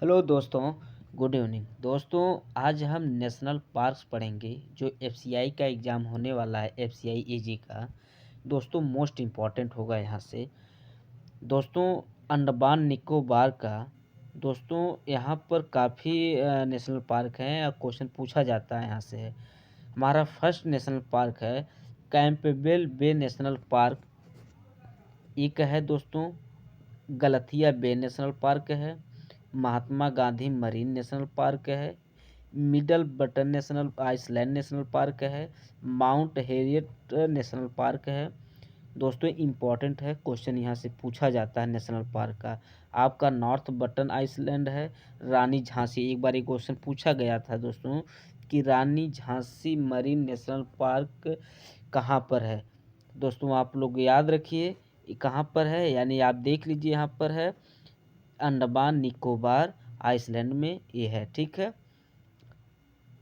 Hello दोस्तों, good evening. दोस्तों, आज हम नेशनल पार्क्स पढ़ेंगे जो एफसीआई का एग्ज़ाम होने वाला है, एफसीआई एजी का। दोस्तों, मोस्ट इम्पॉर्टेंट होगा यहाँ से। दोस्तों, अंडमान निकोबार का दोस्तों यहाँ पर काफ़ी नेशनल पार्क हैं और क्वेश्चन पूछा जाता है यहाँ से। हमारा फर्स्ट नेशनल पार्क है कैंपबेल बे नेशनल पार्क। एक है दोस्तों गलथिया बे नेशनल पार्क है, Mahatma Gandhi marine national park है, middle button national island national park है, माउंट हेरियट नेशनल पार्क है। दोस्तों इम्पॉर्टेंट है, क्वेश्चन यहाँ से पूछा जाता है नेशनल पार्क का। आपका नॉर्थ बटन आइसलैंड है, रानी झांसी। एक बार एक क्वेश्चन पूछा गया था दोस्तों कि रानी झांसी मरीन नेशनल पार्क कहाँ पर है। दोस्तों आप लोग याद रखिए ये कहाँ पर है, यानी आप देख लीजिए यहाँ पर है अंडमान निकोबार आइसलैंड में ये है, ठीक है।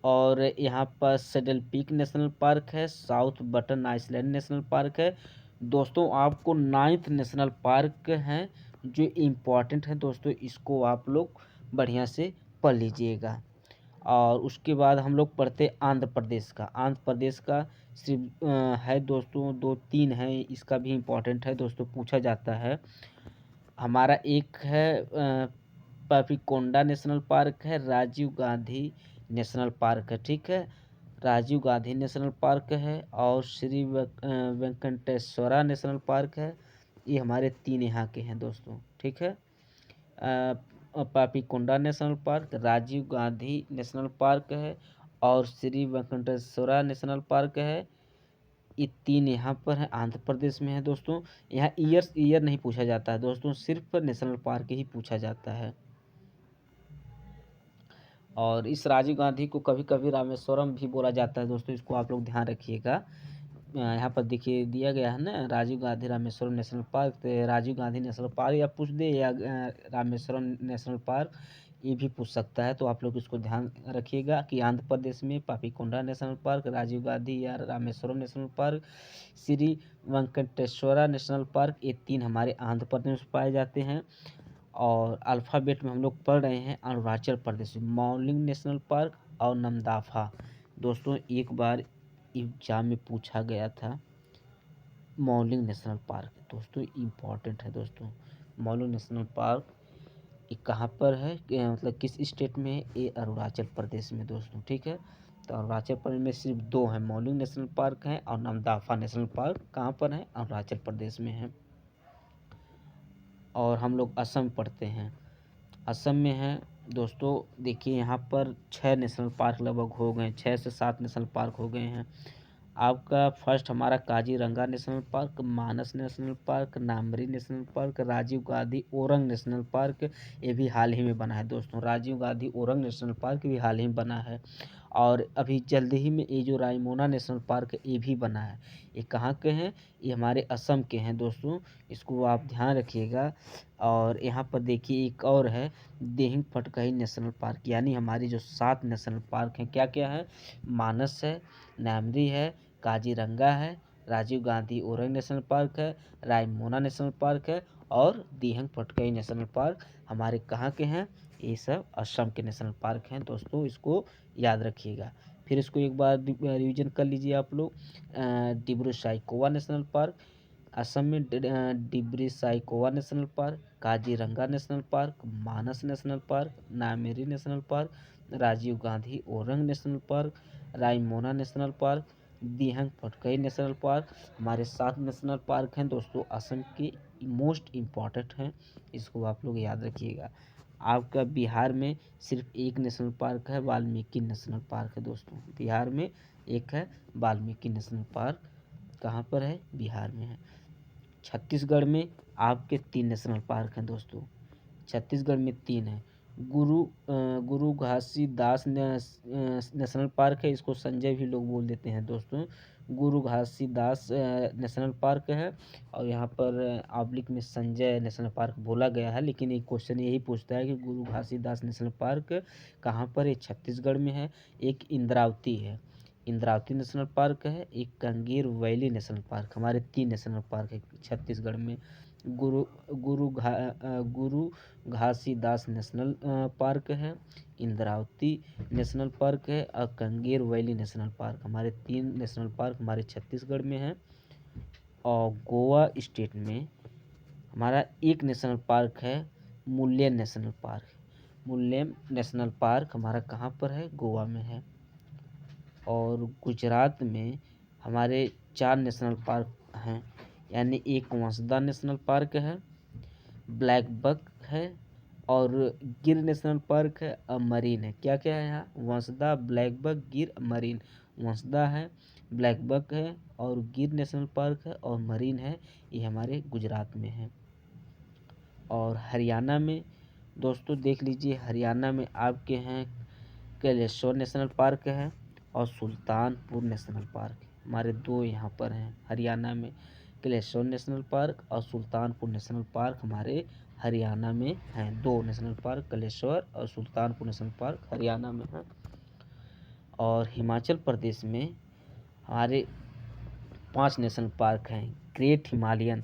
और यहाँ पर सेडल पीक नेशनल पार्क है, South Button Island national park है। दोस्तों आपको 9th नेशनल पार्क हैं जो इम्पॉर्टेंट है दोस्तों, इसको आप लोग बढ़िया से पढ़ लीजिएगा। और उसके बाद हम लोग पढ़ते आंध्र प्रदेश का। आंध्र प्रदेश का सिर्फ है दोस्तों 2-3 है, इसका भी इम्पोर्टेंट है दोस्तों, पूछा जाता है। हमारा एक है पापीकोंडा नेशनल पार्क है, राजीव गांधी नेशनल पार्क है, ठीक है। राजीव गांधी नेशनल पार्क है और श्री वेंकटेश्वरा नेशनल पार्क है। ये हमारे 3 यहाँ के हैं दोस्तों, ठीक है। Papikonda National park, Rajiv Gandhi national park है और श्री वेंकटेश्वरा नेशनल पार्क है। ये 3 यहाँ पर है, आंध्र प्रदेश में है दोस्तों। यहाँ ईयर नहीं पूछा जाता है दोस्तों, सिर्फ नेशनल पार्क ही पूछा जाता है। और इस राजीव गांधी को कभी कभी रामेश्वरम भी बोला जाता है दोस्तों, इसको आप लोग ध्यान रखिएगा। यहाँ पर देखिए दिया गया है ना, राजीव गांधी रामेश्वरम नेशनल पार्क। तो राजीव गांधी नेशनल पार्क या पूछ दे या रामेश्वरम नेशनल पार्क, ये भी पूछ सकता है। तो आप लोग इसको ध्यान रखिएगा कि आंध्र प्रदेश में पापीकोंडा नेशनल पार्क, राजीव गांधी या Rameswaram National Park, Shri Venkateswara National park, ये 3 हमारे आंध्र प्रदेश में पाए जाते हैं। और अल्फ़ाबेट में हम लोग पढ़ रहे हैं अरुणाचल प्रदेश में मौलिंग नेशनल पार्क और नमदाफा। दोस्तों एक बार एग्जाम में पूछा गया था मौलिंग नेशनल पार्क, दोस्तों इम्पॉर्टेंट है दोस्तों। मौलिंग नेशनल पार्क ये कहाँ पर है, मतलब किस स्टेट में है, ये अरुणाचल प्रदेश में दोस्तों, ठीक है। तो अरुणाचल प्रदेश में सिर्फ 2 हैं, मौलिंग नेशनल पार्क है और नमदाफा नेशनल पार्क कहाँ पर है, अरुणाचल प्रदेश में है। और हम लोग असम पढ़ते हैं, असम में है दोस्तों। देखिए यहाँ पर 6 नेशनल पार्क लगभग हो गए, 6 से 7 नेशनल पार्क हो गए हैं। आपका फर्स्ट हमारा Kaziranga national park, Manas national park, Nameri national park, Rajiv Gandhi Orang national park, ये भी हाल ही में बना है दोस्तों। राजीव गांधी ओरंग नेशनल पार्क भी हाल ही में बना है। और अभी जल्द ही में ये जो रायमोना नेशनल पार्क है ये भी बना है। ये कहाँ के हैं, ये हमारे असम के हैं दोस्तों, इसको आप ध्यान रखिएगा। और यहाँ पर देखिए एक और है दिहिंग फटकही नेशनल पार्क, यानी हमारी जो 7 नेशनल पार्क हैं क्या क्या है, मानस है, नामरी है, काजीरंगा है, राजीव गांधी ओरंग नेशनल पार्क है, रायमोना नेशनल पार्क है और दिहंग फटकई नेशनल पार्क हमारे कहाँ के हैं, ये सब असम के नेशनल पार्क हैं दोस्तों, इसको याद रखिएगा। फिर इसको एक बार रिवीजन कर लीजिए आप लोग। डिब्रू साइखोवा नेशनल पार्क, असम में Dibru Saikhowa national park, Kaziranga national park, Manas national park, Nameri national park, Rajiv Gandhi Orang national park, Raimona national park, Dehing Patkai national park, हमारे 7 नेशनल पार्क हैं दोस्तों असम के, मोस्ट इम्पॉर्टेंट हैं, इसको आप लोग याद रखिएगा। आपका बिहार में सिर्फ एक नेशनल पार्क है, वाल्मीकि नेशनल पार्क है दोस्तों, बिहार में एक है वाल्मीकि नेशनल पार्क, कहाँ पर है, बिहार में है। छत्तीसगढ़ में आपके 3 नेशनल पार्क हैं दोस्तों, छत्तीसगढ़ में 3 हैं। गुरु घासीदास नेशनल पार्क है, इसको संजय भी लोग बोल देते हैं दोस्तों। गुरु घासीदास नेशनल पार्क है और यहाँ पर ऑब्लिक में संजय नेशनल पार्क बोला गया है, लेकिन एक क्वेश्चन यही पूछता है कि गुरु घासीदास नेशनल पार्क कहाँ पर है, छत्तीसगढ़ में है। एक इंद्रावती है, इंद्रावती नेशनल पार्क है, एक कंगेर वैली नेशनल पार्क, हमारे 3 नेशनल पार्क है छत्तीसगढ़ में। गुरु गुरु घासीदास नेशनल पार्क है, इंद्रावती नेशनल पार्क है और कंगेर वैली नेशनल पार्क। हमारे 3 नेशनल पार्क हमारे छत्तीसगढ़ में है। और गोवा स्टेट में हमारा एक नेशनल पार्क है, मुल्लेन नेशनल पार्क। मुल्लेन नेशनल पार्क हमारा कहाँ पर है? गोवा में है। और गुजरात में हमारे 4 नेशनल पार्क हैं, यानी एक वंसदा नेशनल पार्क है, ब्लैक बक है और गिर नेशनल पार्क है और मरीन है। क्या क्या है यहाँ? वंसदा, ब्लैक बक, गिर, मरीन। वंसदा है, ब्लैक बक है और गिर नेशनल पार्क है और मरीन है। ये हमारे गुजरात में है। और हरियाणा में दोस्तों देख लीजिए, हरियाणा में आपके हैं कैलेश्वर नेशनल पार्क है और सुल्तानपुर नेशनल पार्क। हमारे 2 यहाँ पर हैं हरियाणा में, कैलेश्वर नेशनल पार्क और सुल्तानपुर नेशनल पार्क हमारे हरियाणा में हैं। 2 नेशनल पार्क, कैलेश्वर और सुल्तानपुर नेशनल पार्क हरियाणा में हैं। और हिमाचल प्रदेश में हमारे 5 नेशनल पार्क हैं। ग्रेट हिमालयन,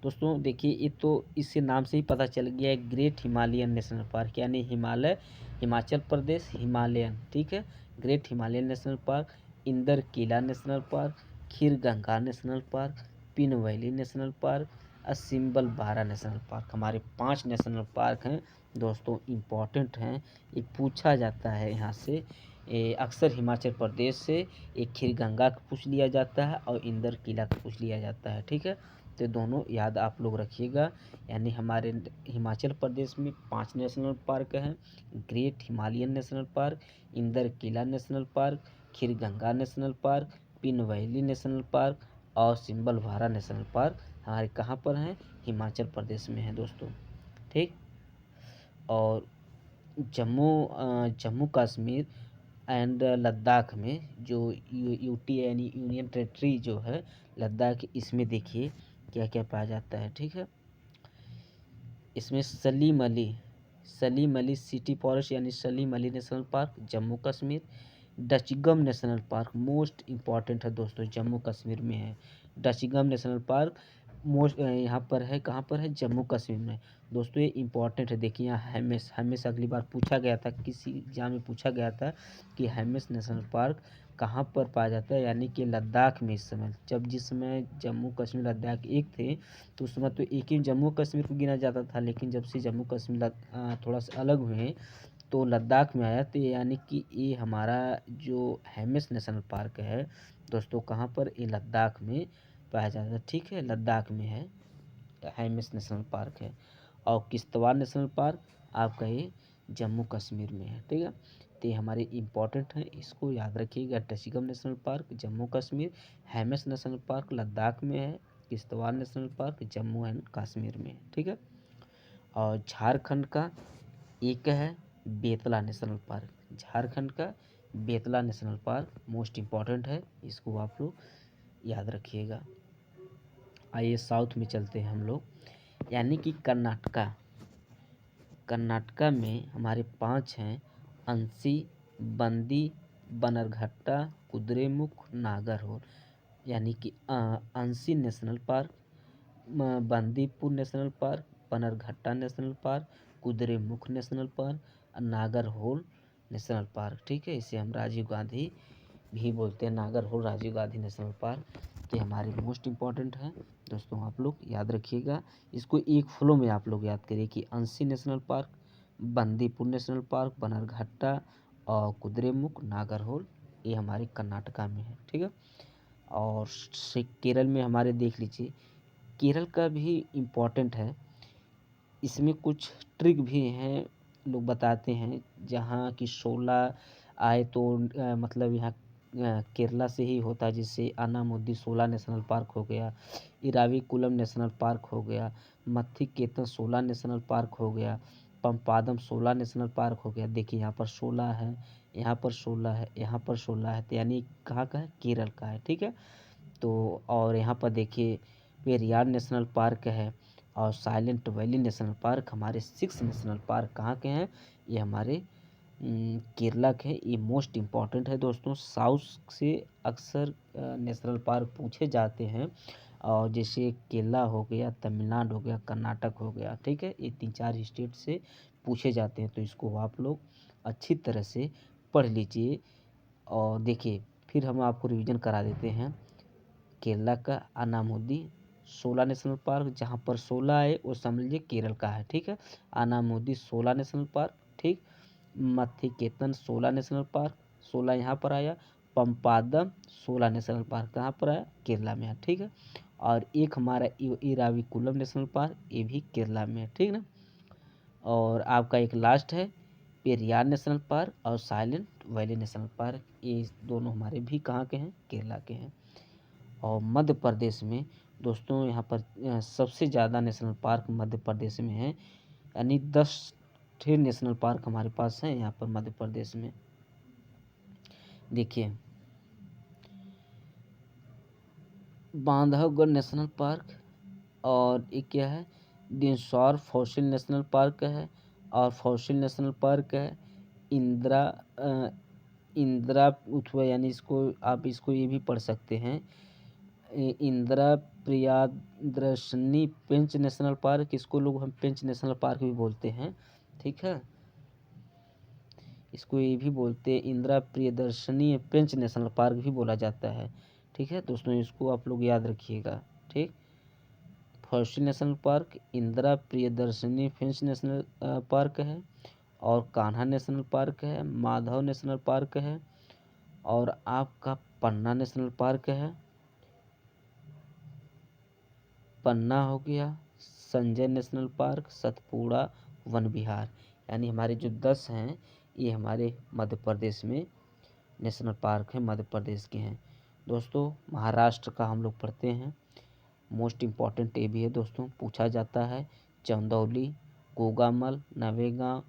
दोस्तों देखिए ये तो इससे नाम से ही पता चल गया है, ग्रेट हिमालयन नेशनल पार्क यानी हिमालय, हिमाचल प्रदेश, हिमालयन, ठीक है। Great Himalayan national park, Inder Kila national park, Khir Ganga national park, Pin valley national park और सिंबल बारा नेशनल पार्क। हमारे 5 नेशनल पार्क हैं दोस्तों, इम्पॉर्टेंट हैं। ये पूछा जाता है यहाँ से अक्सर हिमाचल प्रदेश से। एक खीर गंगा का पूछ लिया जाता है और इंदर किला का पूछ लिया जाता है, ठीक है। तो दोनों याद आप लोग रखिएगा। यानी हमारे हिमाचल प्रदेश में 5 नेशनल पार्क हैं, great Himalayan national park, Inder Kila national park, Khir Ganga national park, Pin valley national park और सिंबल भारा नेशनल पार्क हमारे कहाँ पर हैं? हिमाचल प्रदेश में है दोस्तों, ठीक। और जम्मू कश्मीर एंड लद्दाख में जो यूटी यानी यूनियन टेरिटरी जो है लद्दाख, इसमें देखिए क्या क्या पाया जाता है, ठीक है। इसमें सलीम अली सिटी फॉरेस्ट यानी Salim Ali national park Jammu Kashmir, Dachigam national park most important है दोस्तों, जम्मू कश्मीर में है। डचगम नेशनल पार्क मोस्ट यहाँ पर है, कहाँ पर है? जम्मू कश्मीर में। दोस्तों ये इम्पॉर्टेंट है, देखिए यहाँ हेमिस अगली बार पूछा गया था, किसी एग्जाम में पूछा गया था कि हेमिस नेशनल पार्क कहाँ पर पाया जाता है, यानी कि लद्दाख में। इस समय जिस समय जम्मू कश्मीर लद्दाख एक थे तो उस समय तो एक ही जम्मू कश्मीर को गिना जाता था, लेकिन जब से जम्मू कश्मीर थोड़ा सा अलग हुए तो लद्दाख में आया। तो यानी कि ये हमारा जो हेमिस नेशनल पार्क है दोस्तों, कहाँ पर? ये लद्दाख में पाया जाता है, ठीक है, लद्दाख में है, हेमिस नेशनल पार्क है। और किश्तवाड़ नेशनल पार्क आपका ये जम्मू कश्मीर में है, ठीक है। तो ये हमारे इम्पोर्टेंट हैं, इसको याद रखिएगा। टसीगम national park Jammu Kashmir, Hemis national park Ladakh में है, Kishtwar national park Jammu and Kashmir में है, ठीक है। और झारखंड का एक है बेतला नेशनल पार्क, झारखंड का Betla national park most important है, इसको आप लोग याद रखिएगा। आइए साउथ में चलते हैं हम लोग, यानी कि कर्नाटका में हमारे 5 हैं, अंसी, बंदी, बनरघट्टा, कुद्रेमुख, नागरहोल। यानी कि Anshi national park, Bandipur national park, Bannerghatta national park, Kudremukh national park और नागरहोल नेशनल पार्क, ठीक है। इसे हम राजीव गांधी भी बोलते हैं, नागरहोल राजीव गांधी नेशनल पार्क। ये हमारे मोस्ट इम्पॉर्टेंट है दोस्तों, आप लोग याद रखिएगा। इसको एक फ्लो में आप लोग याद करिए कि Anshi national park, Bandipur national park, Bannerghatta और कुद्रेमुख, नागरहोल, ये हमारे कर्नाटका में है, ठीक है। और केरल में हमारे देख लीजिए, केरल का भी इम्पॉर्टेंट है, इसमें कुछ ट्रिक भी हैं, लोग बताते हैं। जहाँ की 16 आए तो मतलब यहाँ केरला से ही होता है, जिससे अनामुद्दी 16 नेशनल पार्क हो गया, इराविकुलम नेशनल पार्क हो गया, मत्थिकेतन 16 नेशनल पार्क हो गया, पंपादम 16 नेशनल पार्क हो गया। देखिए यहाँ पर 16 है, यहाँ पर 16 है, यहाँ पर 16 है, तो यानी कहाँ का है? केरल का है, ठीक है। तो और यहाँ पर देखिए पेरियार नेशनल पार्क है और साइलेंट वैली नेशनल पार्क हमारे 6 नेशनल पार्क कहाँ के हैं? ये हमारे केरला के हैं। ये मोस्ट इम्पॉर्टेंट है दोस्तों, साउथ से अक्सर नेशनल पार्क पूछे जाते हैं और जैसे केरला हो गया, तमिलनाडु हो गया, कर्नाटक हो गया, ठीक है। ये 3-4 स्टेट से पूछे जाते हैं, तो इसको आप लोग अच्छी तरह से पढ़ लीजिए। और देखिए फिर हम आपको रिवीजन करा देते हैं। केरला का अनामुदी 16 नेशनल पार्क, जहाँ पर 16 है वो समझ लीजिए केरल का है, ठीक है। अनामुदी 16 नेशनल पार्क, ठीक। मथिकेतन 16 नेशनल पार्क, 16 यहाँ पर आया। पंपादम 16 नेशनल पार्क कहाँ पर आया, केरला में है, ठीक है। और एक हमारा इराविकुलम नेशनल पार्क, ये भी केरला में है, ठीक ना। और आपका एक लास्ट है पेरियार नेशनल पार्क और साइलेंट वैली नेशनल पार्क, ये दोनों हमारे भी कहाँ के हैं, केरला के हैं। और मध्य प्रदेश में दोस्तों यहाँ पर सबसे ज़्यादा नेशनल पार्क मध्य प्रदेश में है, यानी 10 नेशनल पार्क हमारे पास हैं यहाँ पर मध्य प्रदेश में। देखिए बांधवगढ़ नेशनल पार्क, और एक क्या है, दिनसौर फॉसिल नेशनल पार्क है, और फॉसिल नेशनल पार्क है इंदिरा उथवा, यानी इसको आप इसको ये भी पढ़ सकते हैं, इंदिरा प्रियदर्शनी पेंच नेशनल पार्क, इसको लोग हम पेंच नेशनल पार्क भी बोलते हैं, ठीक है। इसको ये भी बोलते हैं इंदिरा प्रियदर्शनी पेंच नेशनल पार्क भी बोला जाता है, ठीक है दोस्तों। इसको आप लोग याद रखिएगा, ठीक। Fossil national park, Indira Priyadarshini Pench national park है, और कान्हा नेशनल पार्क है, माधव नेशनल पार्क है, और आपका पन्ना नेशनल पार्क है, पन्ना हो गया, संजय नेशनल पार्क, सतपुड़ा वन विहार, यानी हमारे जो 10 हैं ये हमारे मध्य प्रदेश में नेशनल पार्क हैं, मध्य प्रदेश के हैं दोस्तों। महाराष्ट्र का हम लोग पढ़ते हैं, मोस्ट इम्पॉर्टेंट ये भी है दोस्तों, पूछा जाता है। चंदौली, गोगामल, नवेगांव,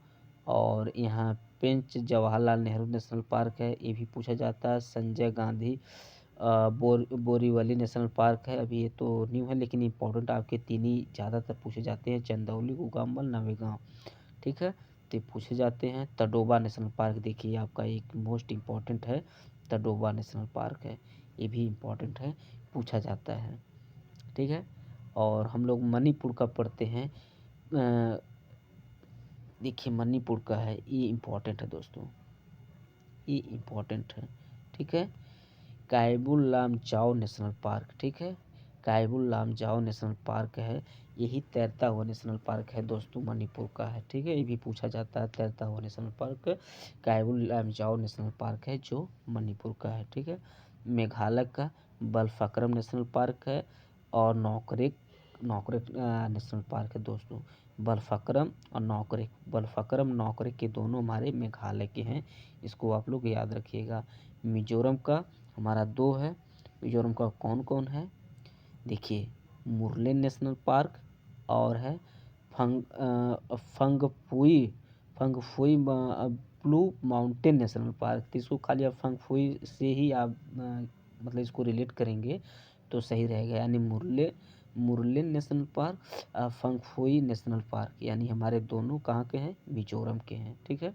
और यहाँ पेंच जवाहरलाल नेहरू नेशनल पार्क है, ये भी पूछा जाता है। संजय गांधी बोरीवली नेशनल पार्क है, अभी ये तो न्यू है, लेकिन इम्पोर्टेंट आपके 3 ही ज़्यादातर पूछे जाते हैं, चंदौली, गोगामल, नवेगांव, ठीक है, तो पूछे जाते हैं। तडोबा नेशनल पार्क देखिए आपका एक मोस्ट इम्पॉर्टेंट है, तडोबा नेशनल पार्क है, ये भी इम्पॉर्टेंट है, पूछा जाता है, ठीक है। और हम लोग मणिपुर का पढ़ते हैं, देखिए मणिपुर का है, ये इम्पॉर्टेंट है दोस्तों, ये इम्पॉर्टेंट है, ठीक है। कायबुल लामजाओ नेशनल पार्क, ठीक है, कायबुल लामजाओ नेशनल पार्क है, यही तैरता हुआ नेशनल पार्क है दोस्तों, मणिपुर का है, ठीक है। ये भी पूछा जाता है, तैरता हुआ national park Keibul Lamjao national park है जो मणिपुर का है, ठीक है। मेघालय का बलफक्रम नेशनल पार्क है, और नौकरेक नौकरेक नेशनल पार्क है दोस्तों। बलफक्रम और नौकरेक, बलफक्रम नौकरेक के दोनों हमारे मेघालय के हैं, इसको आप लोग याद रखिएगा। मिजोरम का हमारा 2 है, मिजोरम का कौन कौन है, देखिए मुरलेन नेशनल पार्क, और है फंगफुई फंगफुई ब्लू माउंटेन नेशनल पार्क, तो इसको खाली आप फंगफुई से ही आप मतलब इसको रिलेट करेंगे तो सही रहेगा, यानी Murlen national park, Phawngpui national park, यानी हमारे दोनों कहाँ के हैं, मिजोरम के हैं, ठीक है,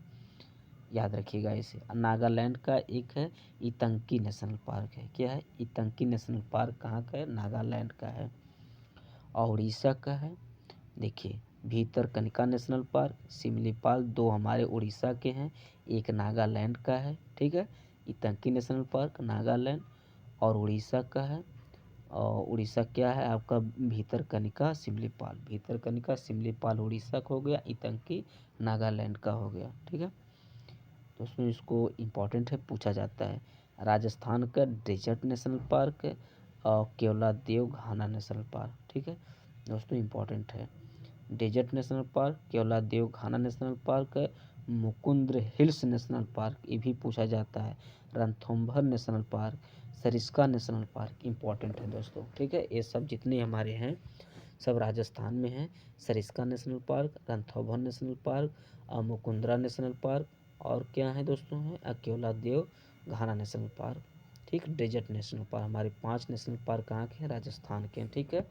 याद रखिएगा इसे। नागालैंड का एक है ईतंकी नेशनल पार्क है, क्या है, ईतंकी नेशनल पार्क कहाँ का है, नागालैंड का है। और उड़ीसा का है, देखिए भीतरकनिका नेशनल पार्क, सिमलीपाल, 2 हमारे उड़ीसा के हैं, एक नागालैंड का है, ठीक है। ईतंकी नेशनल पार्क नागालैंड और उड़ीसा का है। और उड़ीसा क्या है आपका, भीतरकनिका सिमलीपाल, भीतरकनिका सिमलीपाल उड़ीसा का हो गया, ईतंकी नागालैंड का हो गया, ठीक है दोस्तों। इसको इम्पोर्टेंट है, पूछा जाता है। राजस्थान का डेजर्ट नेशनल पार्क है, और केवलादेव घाना नेशनल पार्क, ठीक है दोस्तों, इम्पोर्टेंट है। डेजर्ट नेशनल पार्क, केवलादेव घाना नेशनल पार्क है, मुकुंद्र हिल्स नेशनल पार्क, ये भी पूछा जाता है। Ranthambore national park, Sariska national park, important है दोस्तों, ठीक है। ये सब जितने हमारे हैं सब राजस्थान में हैं। Sariska national park, Ranthambore national park, Mukundra national park, और क्या है दोस्तों है केवलादेव घाना नेशनल पार्क, ठीक। डेजर्ट नेशनल पार्क हमारे 5 नेशनल पार्क कहाँ के हैं, राजस्थान के हैं, ठीक है।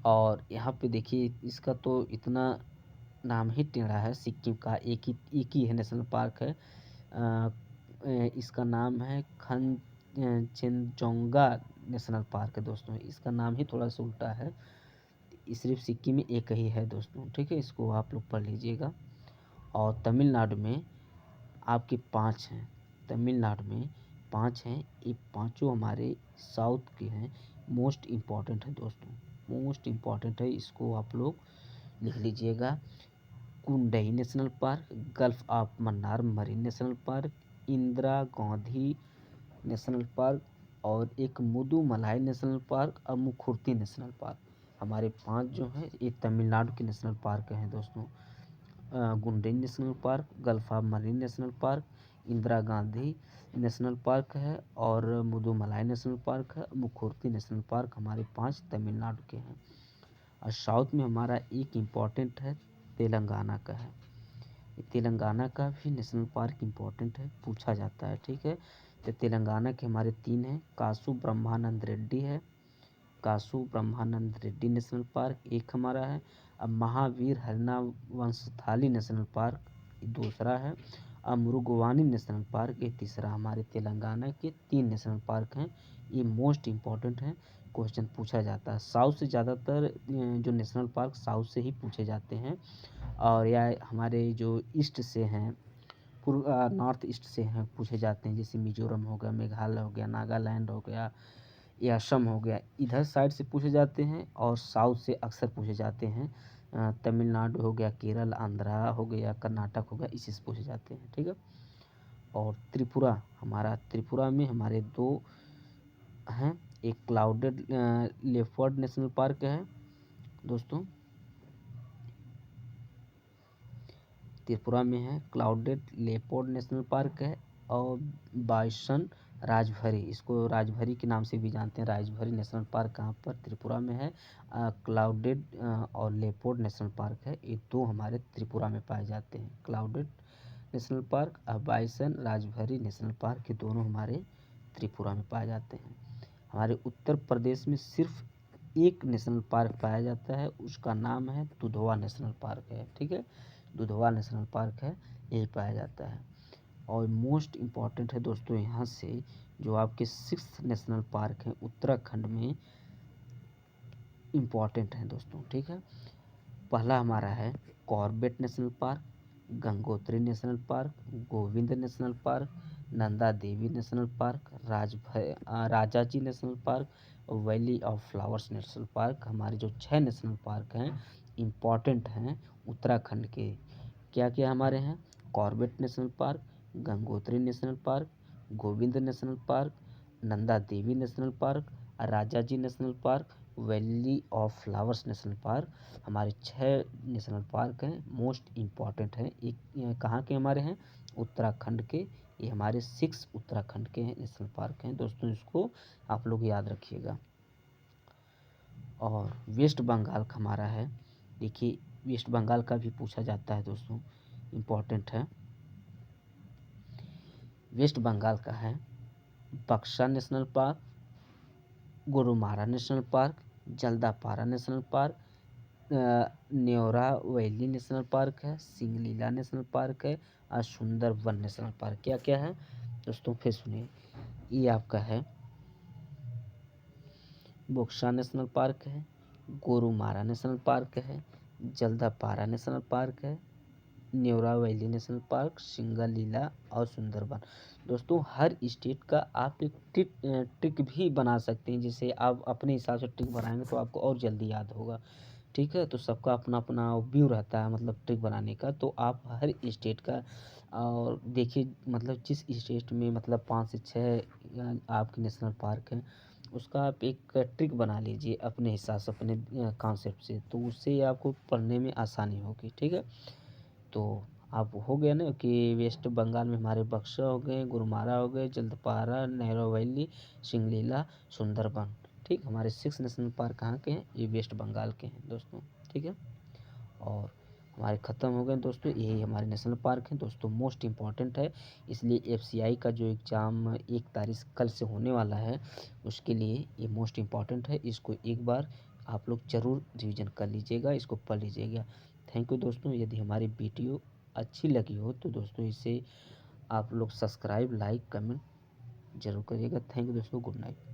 और यहाँ पे देखिए इसका तो इतना नाम ही टेढ़ा है, सिक्किम का एक ही है नेशनल पार्क है, इसका नाम है खनचेनजोंगा नेशनल पार्क है दोस्तों, इसका नाम ही थोड़ा सा उल्टा है, सिर्फ सिक्किम में एक ही है दोस्तों, ठीक है, इसको आप लोग पढ़ लीजिएगा। और तमिलनाडु में आपके 5 हैं, तमिलनाडु में 5 हैं, ये पाँचों हमारे साउथ के हैं। मोस्ट इम्पॉर्टेंट है दोस्तों, मोस्ट इम्पॉर्टेंट है, इसको आप लोग लिख लीजिएगा। Guindy national park, gulf of Mannar marine national park, Indira Gandhi national park, और एक मुदुमलाई नेशनल पार्क और मुखुर्ती नेशनल पार्क। हमारे 5 जो हैं ये तमिलनाडु के नेशनल पार्क हैं दोस्तों। Guindy national park, gulf of marine national park, Indira Gandhi national park है, और मुदुमलाई नेशनल पार्क है, मुखुर्ती नेशनल पार्क, हमारे 5 तमिलनाडु के हैं। और साउथ में हमारा एक इम्पॉर्टेंट है, तेलंगाना का है। तेलंगाना का भी नेशनल पार्क इम्पोर्टेंट है, पूछा जाता है, ठीक है। तो तेलंगाना के हमारे 3 हैं, कासु ब्रह्मानंद रेड्डी है, कासु ब्रह्मानंद रेड्डी नेशनल पार्क एक हमारा है। अब महावीर हरिना वंशथाली नेशनल पार्क दूसरा है। अब मृगवानी नेशनल पार्क ये तीसरा। हमारे तेलंगाना के 3 नेशनल पार्क हैं, ये मोस्ट इम्पॉर्टेंट हैं, क्वेश्चन पूछा जाता है। साउथ से ज़्यादातर जो नेशनल पार्क साउथ से ही पूछे जाते हैं, और या हमारे जो ईस्ट से हैं, पूर्व नॉर्थ ईस्ट से हैं, पूछे जाते हैं, जैसे मिजोरम हो गया, मेघालय हो गया, नागालैंड हो गया, या असम हो गया, इधर साइड से पूछे जाते हैं। और साउथ से अक्सर पूछे जाते हैं, तमिलनाडु हो गया, केरल, आंध्रा हो गया, कर्नाटक हो गया, इसी से पूछे जाते हैं, ठीक है। और त्रिपुरा, हमारा त्रिपुरा में हमारे 2 हैं, एक क्लाउडेड लेपर्ड नेशनल पार्क है दोस्तों, त्रिपुरा में है क्लाउडेड लेपर्ड नेशनल पार्क है, और बाइसन राजभरी, इसको राजभरी के नाम से भी जानते हैं, राजभरी नेशनल पार्क कहाँ पर, त्रिपुरा में है। क्लाउडेड और लेपर्ड नेशनल पार्क है, ये 2 हमारे त्रिपुरा में पाए जाते हैं, क्लाउडेड नेशनल पार्क और बाइसन राजभरी नेशनल पार्क, ये दोनों हमारे त्रिपुरा में पाए जाते हैं। हमारे उत्तर प्रदेश में सिर्फ एक नेशनल पार्क पाया जाता है, उसका नाम है दुधवा नेशनल पार्क है, ठीक है, दुधवा नेशनल पार्क है, यही पाया जाता है। और मोस्ट इम्पॉर्टेंट है दोस्तों, यहाँ से जो आपके 6 नेशनल पार्क हैं उत्तराखंड में इम्पॉर्टेंट हैं दोस्तों, ठीक है। पहला हमारा है Corbett national park, Gangotri national park, Govind national park, Nanda Devi national park, Rajaji national park, valley of flowers national park. हमारे जो 6 नेशनल पार्क हैं इम्पॉर्टेंट हैं उत्तराखंड के, क्या क्या हमारे हैं, Corbett national park, Gangotri national park, Govind national park, Nanda Devi national park, Rajaji national park, valley of flowers national park. हमारे 6 नेशनल पार्क हैं, मोस्ट इम्पॉर्टेंट हैं। एक कहाँ के हमारे हैं, उत्तराखंड के, ये हमारे 6 उत्तराखंड के हैं नेशनल पार्क हैं दोस्तों, इसको आप लोग याद रखिएगा। और वेस्ट बंगाल का हमारा है, देखिए वेस्ट बंगाल का भी पूछा जाता है दोस्तों, इम्पॉर्टेंट है। वेस्ट बंगाल का है बक्सा national park, Gorumara national park, Jaldapara national park, Neora valley national park है, सिंगलीला नेशनल पार्क है, और सुंदरबन नेशनल पार्क। क्या क्या है दोस्तों, फिर सुनिए, ये आपका है बक्सा नेशनल पार्क है, गोरुमारा नेशनल पार्क है, जल्दापारा नेशनल पार्क है, Neora valley national park, Singalila और सुंदरबन। दोस्तों हर स्टेट का आप एक ट्रिक भी बना सकते हैं, जिसे आप अपने हिसाब से ट्रिक बनाएंगे तो आपको और जल्दी याद होगा, ठीक है। तो सबका अपना अपना व्यू रहता है, मतलब ट्रिक बनाने का, तो आप हर स्टेट का और देखिए, मतलब जिस स्टेट में मतलब 5 से 6 आपके नेशनल पार्क हैं, उसका आप एक ट्रिक बना लीजिए अपने हिसाब से, अपने कॉन्सेप्ट से, तो उससे आपको पढ़ने में आसानी होगी, ठीक है। तो आप हो गया ना कि वेस्ट बंगाल में हमारे बक्सा हो गए, गोरुमारा हो गए, जल्दपारा, नेहरू वैली, सिंगलीला, सुंदरबन, ठीक। हमारे 6 नेशनल पार्क कहाँ के हैं, ये वेस्ट बंगाल के हैं दोस्तों, ठीक है। और हमारे ख़त्म हो गए दोस्तों, यही हमारे नेशनल पार्क हैं दोस्तों, मोस्ट इम्पॉर्टेंट है। इसलिए एफसीआई का जो एग्ज़ाम 1 तारीख कल से होने वाला है, उसके लिए ये मोस्ट इम्पॉर्टेंट है, इसको एक बार आप लोग ज़रूर रिवीजन कर लीजिएगा, इसको पढ़ लीजिएगा। थैंक यू दोस्तों। यदि हमारी वीडियो अच्छी लगी हो तो दोस्तों इसे आप लोग सब्सक्राइब, लाइक, कमेंट ज़रूर करिएगा। थैंक यू दोस्तों, गुड नाइट।